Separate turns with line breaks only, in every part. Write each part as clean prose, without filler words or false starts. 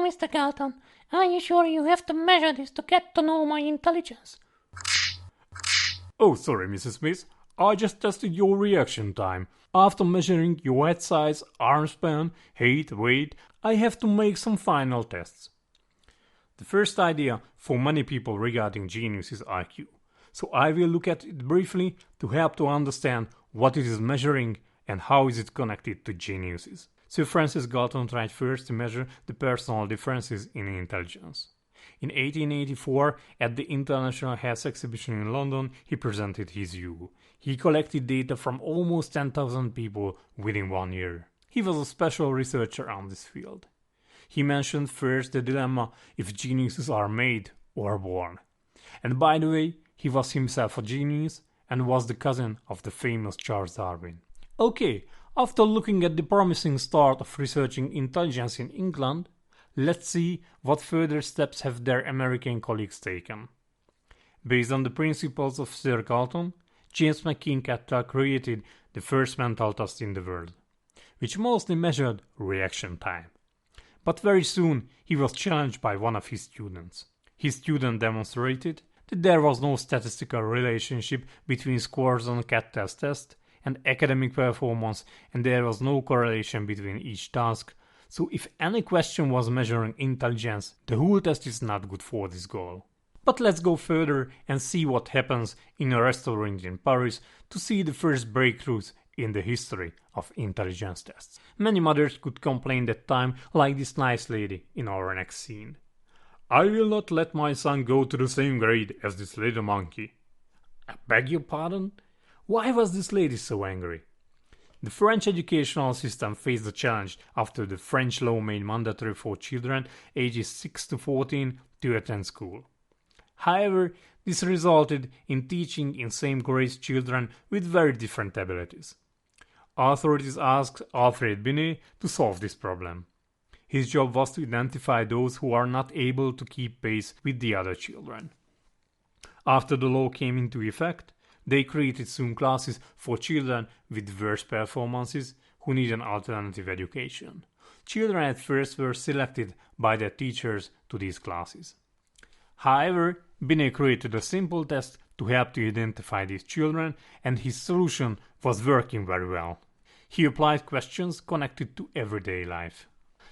Mr. Galton, are you sure you have to measure this to get to know my intelligence?
Oh, sorry, Mrs. Smith. I just tested your reaction time. After measuring your head size, arm span, height, weight, I have to make some final tests. The first idea for many people regarding genius is IQ. So I will look at it briefly to help to understand what it is measuring and how is it connected to geniuses. Sir Francis Galton tried first to measure the personal differences in intelligence. In 1884, at the International Health Exhibition in London, he presented his view. He collected data from almost 10,000 people within 1 year. He was a special researcher on this field. He mentioned first the dilemma if geniuses are made or born. And by the way, he was himself a genius and was the cousin of the famous Charles Darwin. Okay, after looking at the promising start of researching intelligence in England, let's see what further steps have their American colleagues taken. Based on the principles of Sir Galton, James McKean-Cattell created the first mental test in the world, which mostly measured reaction time. But very soon he was challenged by one of his students. His student demonstrated that there was no statistical relationship between scores on Cattell's test and academic performance, and there was no correlation between each task. So if any question was measuring intelligence, the whole test is not good for this goal. But let's go further and see what happens in a restaurant in Paris to see the first breakthroughs in the history of intelligence tests. Many mothers could complain that time, like this nice lady in our next scene. I will not let my son go to the same grade as this little monkey. I beg your pardon? Why was this lady so angry? The French educational system faced a challenge after the French law made mandatory for children ages 6 to 14 to attend school. However, this resulted in teaching in same grades children with very different abilities. Authorities asked Alfred Binet to solve this problem. His job was to identify those who are not able to keep pace with the other children. After the law came into effect, they created Zoom classes for children with worse performances who need an alternative education. Children at first were selected by their teachers to these classes. However, Binet created a simple test to help to identify these children, and his solution was working very well. He applied questions connected to everyday life.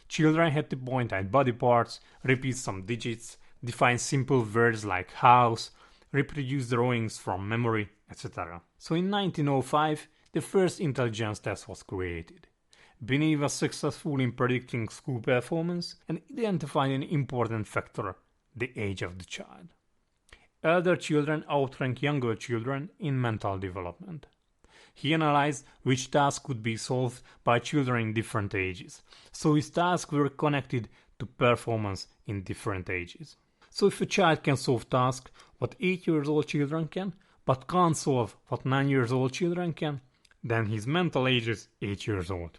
Children had to point at body parts, repeat some digits, define simple words like house, reproduce drawings from memory, etc. So in 1905, the first intelligence test was created. Binet was successful in predicting school performance and identified an important factor, the age of the child. Elder children outrank younger children in mental development. He analyzed which tasks could be solved by children in different ages, so his tasks were connected to performance in different ages. So if a child can solve tasks what 8 years old children can, but can't solve what 9 years old children can, then his mental age is 8 years old.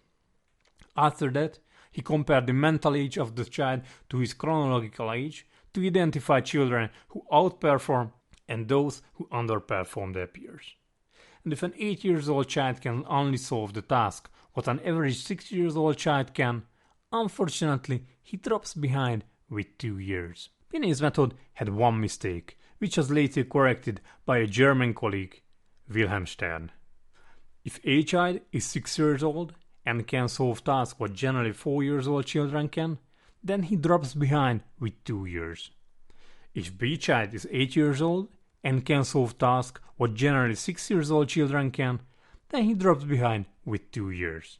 After that, he compared the mental age of the child to his chronological age to identify children who outperform and those who underperform their peers. And if an 8 years old child can only solve the task what an average 6 years old child can, unfortunately he drops behind with 2 years. Binet's method had one mistake, which was later corrected by a German colleague, Wilhelm Stern. If a child is 6 years old and can solve tasks what generally 4 years old children can, then he drops behind with 2 years. If B child is 8 years old and can solve tasks what generally 6 years old children can, then he drops behind with 2 years.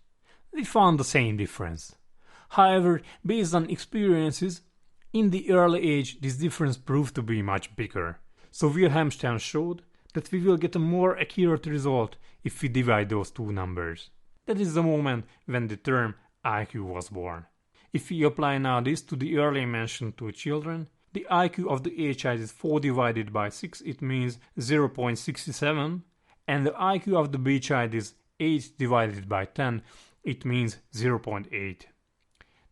We found the same difference. However, based on experiences, in the early age this difference proved to be much bigger. So Wilhelm Stern showed that we will get a more accurate result if we divide those two numbers. That is the moment when the term IQ was born. If we apply now this to the earlier mentioned two children, the IQ of the A child is 4 divided by 6, it means 0.67, and the IQ of the B child is 8 divided by 10, it means 0.8.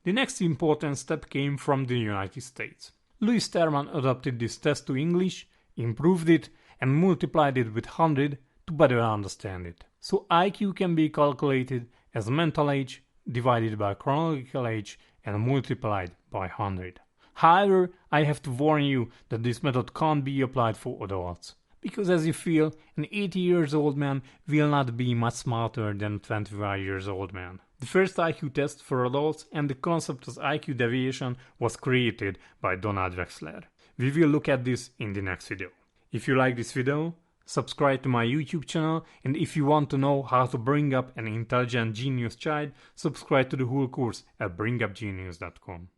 The next important step came from the United States. Louis Terman adapted this test to English, improved it, and multiplied it with 100 to better understand it. So IQ can be calculated as mental age divided by chronological age and multiplied by by 100. However, I have to warn you that this method can't be applied for adults. Because as you feel, an 80 years old man will not be much smarter than a 25 years old man. The first IQ test for adults and the concept of IQ deviation was created by Donald Wexler. We will look at this in the next video. If you like this video, subscribe to my YouTube channel, and if you want to know how to bring up an intelligent genius child, subscribe to the whole course at bringupgenius.com.